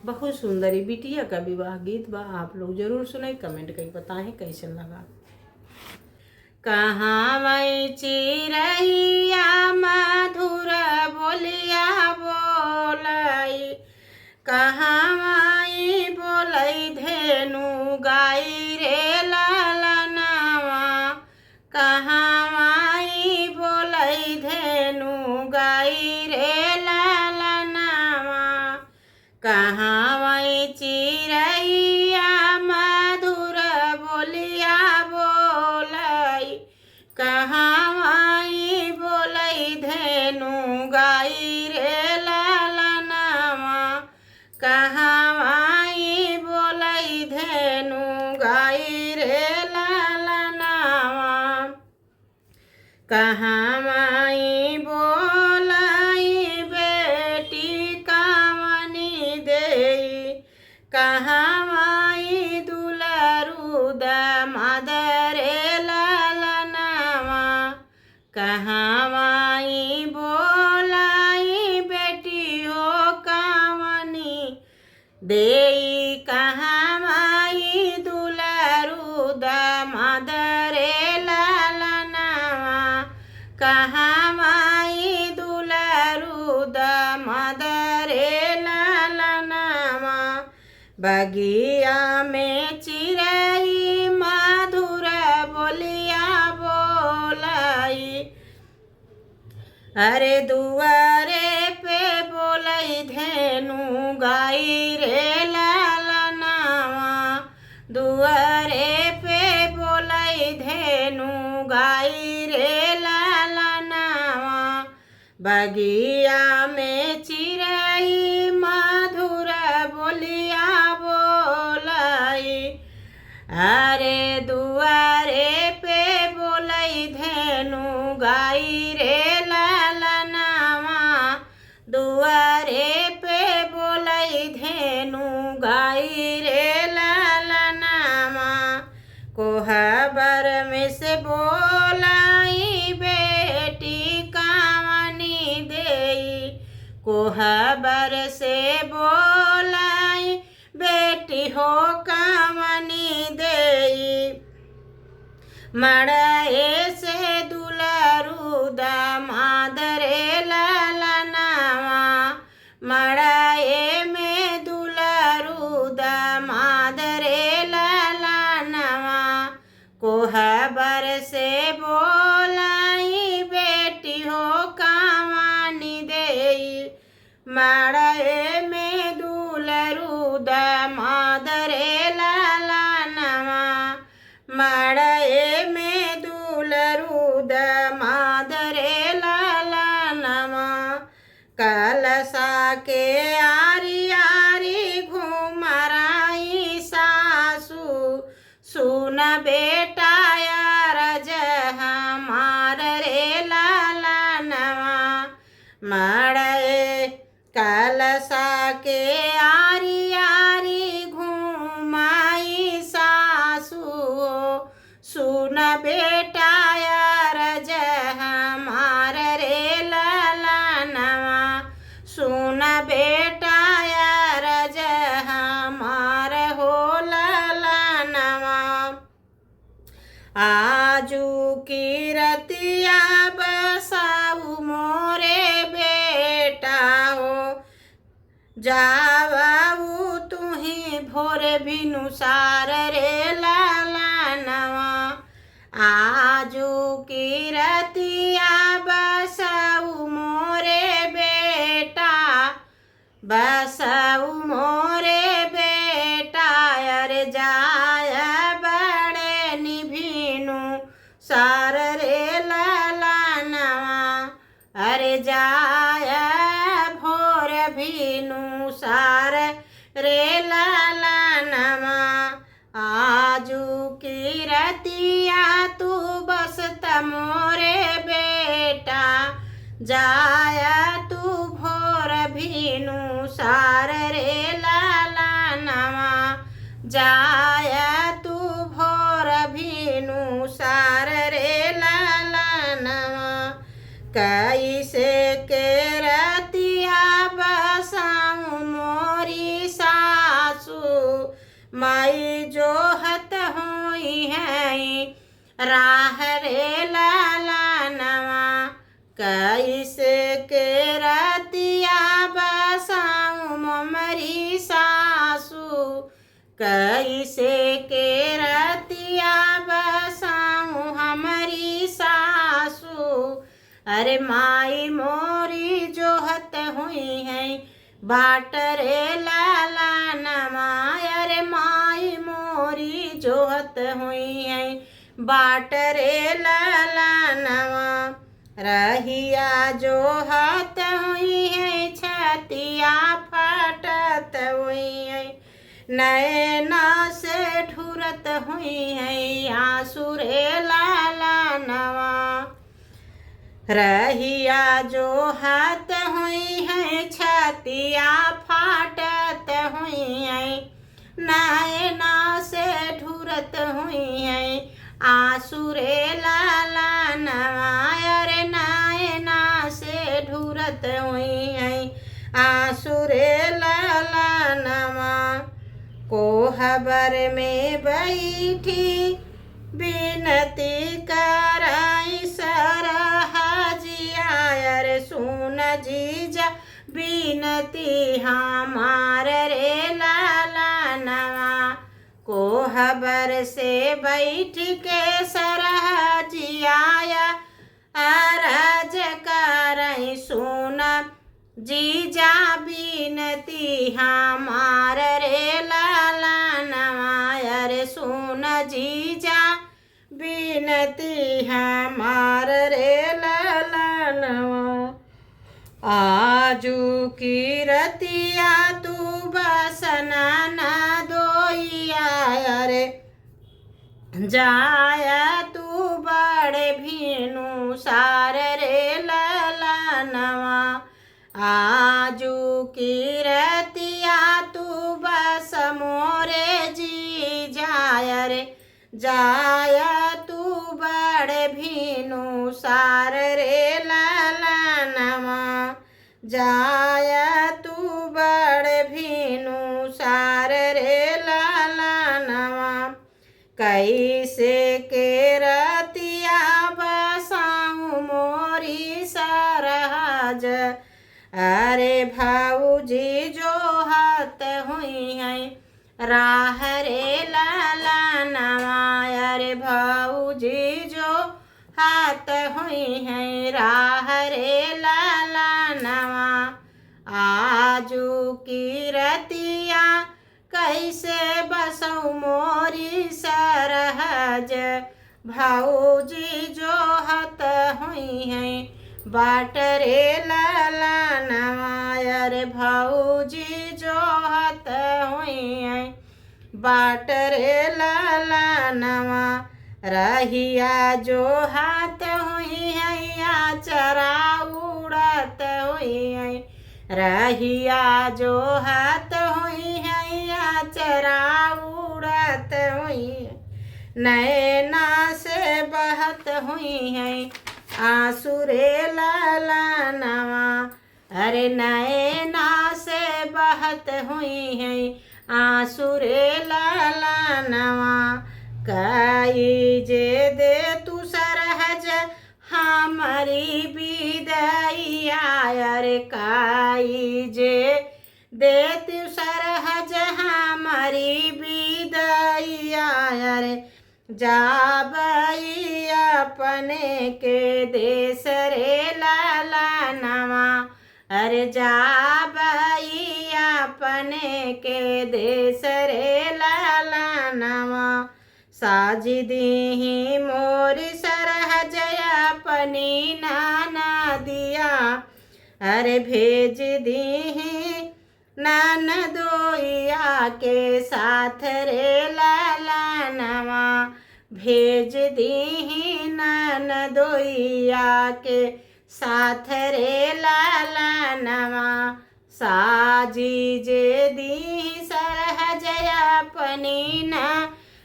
बहुत सुंदर ही बिटिया का विवाह गीत बा। आप लोग जरूर सुने, कमेंट करके बताएं कैसे लगा। कहाँ मैं चिरैया मधुर बोलिया बोलाई, कहाँ माई बोलै धेनु गाई रे लालनावा, कहाँ माई बोलै धेनु गाई रे लालनावा, कहाँ माई चिरैया मधुर बोलिया बोलाई, कहाँ माई बोलै धेनु गाई रे लालनावा, कहाँ माई बोलै धेनु गाई रे लालनावा, कहाँ माई बोलै बेटी कामनी देई, कहाँ माई दुलारू दामाद रे लालनावा, कहाँ माई बोलाई बेटी हो कामनी देई, कहाँ माई दुलारू दामाद रे लालनावा, कहाँ माई दुलारू दामाद रे लालनावा, बगिया में चिरई मधुर बोलिया बोलाई, अरे दुआरे पे बोलै धेनु गाई रे लालनावा, दुआरे पे बोलै धेनु गाई रे लालनावा, बगिया में चिरई मधुर बोलिया बोलाई, अरे दुआरे पे बोलै धेनु गाई रे लालनावा, दुआरे पे बोलै धेनु गाई रे लालनावा, कोहबर में से बोलाई बेटी कामनी देई, कोहबर से बोलाई बेटी हो कामनी देई, मड़ए से दुलारू दामाद रे लालनावा, मड़ए में दुलारू दामाद रे लालनावा, कोहबर से बोलाई बेटी हो कामनी देई, मड़ए में दुलारू दामाद रे लालनावा, मड़ए में दुलारू दामाद रे लालनावा, कलसा के आरी आरी घुमराई सासू, सुन बेटा यार हमार रे लालनावा, मड़ए कलसा के आरी आरी घुमाई सासू, सुन बेटा यार हमार रे लालनावा, सुन बेटा यार हमार हो लालनावा, आजू की रतिया बसाऊ मोरे बेटा हो, जावाऊ तुही भोर भिनुसार रे लालनावा, आजू की रतिया बसाऊ मोरे बेटा, बसाऊ मोरे बेटा, अरे जाय बड़े निभिनु सार रे लालनावा, अरे जाय भोर भिनु सार रे लालनावा, आजू की रतिया तू बसत मोरे बेटा, जाया तू भोर भिनु सार रे लालनावा, जाया तू भोर भिनु सार रे लालनावा, कैसे के रतिया बसाऊं मोरी सा माई जो हत हुई है राह रे लाला नवा। कैसे के रतिया बसाऊं मोमरी सासू, कैसे के रतिया बसाऊं हमारी सासू। अरे माई मोरी जोहत हुई है बाट रे लाला नवा। अरे माई मोरी जोहत हुई है बाट रे लाला नवा। रहिया जोहत हुई है छतिया फटत हुई है, नैना से ढूरत हुई है आंसू रे लाला नवा। रहिया जो हाथ हुई है छतिया फाटत हुई है, नैना से ढूरत हुई है आंसू रे लाला नवा। अरे नैना से ढूरत हुई है आंसू रे लाला नवा। कोहबर में बैठी बिनती कराई सरहजिया। अरे सुन जीजा बिनती हमार रे लाला नवा। कोहबर से बैठ के सरहजिया अरज कराई सुन जीजा बिनती हमार रे लाला नवा। अरे सुन जीजा बिनती हमार रे लाला नवा। आजू की रतिया तू बसना ना दोइया। अरे जाया तू बड़े भीनु सार रे लाला नवा। आजू की रतिया तू बस मोरे जी जाया रे, जाया तू बड़े भीनु सार रे लाला नवा। जाया तू बड़े भीनु सार रे लाला नवा। कैसे के रतिया बसाऊं मोरी सरहज। अरे भाऊजी जो हाथ हुई है राह रे लाला नवा। अरे भाऊजी जो हाथ हुई है राह रे लाला नवा। आजू की रतिया कैसे बसऊं मोरी सरहज। भाऊजी जो हाथ हुई है बाट रे लाला नवा। अरे भाऊजी जो हाथ हुई है बाट रे लाला नवा। रहिया जो हाथ हुई है या चरा उड़त हुई है। रहिया जो हाथ हुई है या चरा उड़त हुई है, नैना से बहत हुई है आंसू रे लाला नवा। अरे नैना से बहत हुई है आंसू रे लाला नवा। काई जे दे तू सरहज हमारी विदाइया। अरे काई जे दे तू सरहज हमारी विदाइया। अरे जाबई अपने के देश रे लाला नवा। अरे जाबई अपने के देश रे लाला नवा। साजी दी मोरी सरहज अपनी नाना दिया। अरे भेज दी नान दोइया के साथ रे लाला नवा। भेज दी नान दोइया के साथ रे लाला नवा। साजी जे दी सरहज अपनी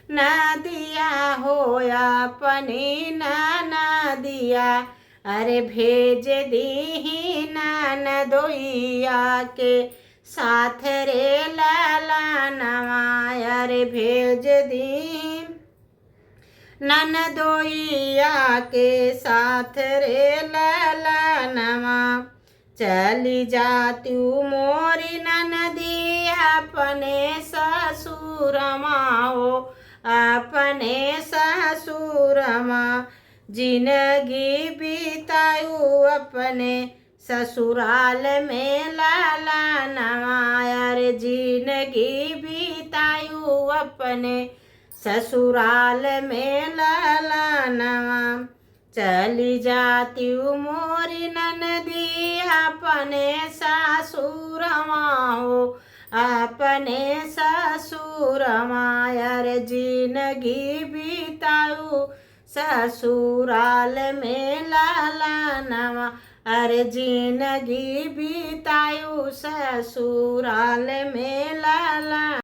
ना दिया होया अपनी ना दिया। अरे भेज दी नान दोइया के साथ रे लाला नवा। अरे भेज दी ननदोइया के साथ रे ललनवा। चली जाती मोरी ननदी अपने ससुरमा हो, अपने ससुरमा। जिंदगी बितायू अपने ससुराल में ललनवा। अरे जिंदगी बितायू अपने ससुराल में ललनवा। चली जाती मोरी ननदी अपने ससुरवा हो, अपने ससुरवा। अरे जिंदगी बिताऊ ससुराल में ललनवा। अरे जिंदगी बिताऊ ससुराल में ललनवा।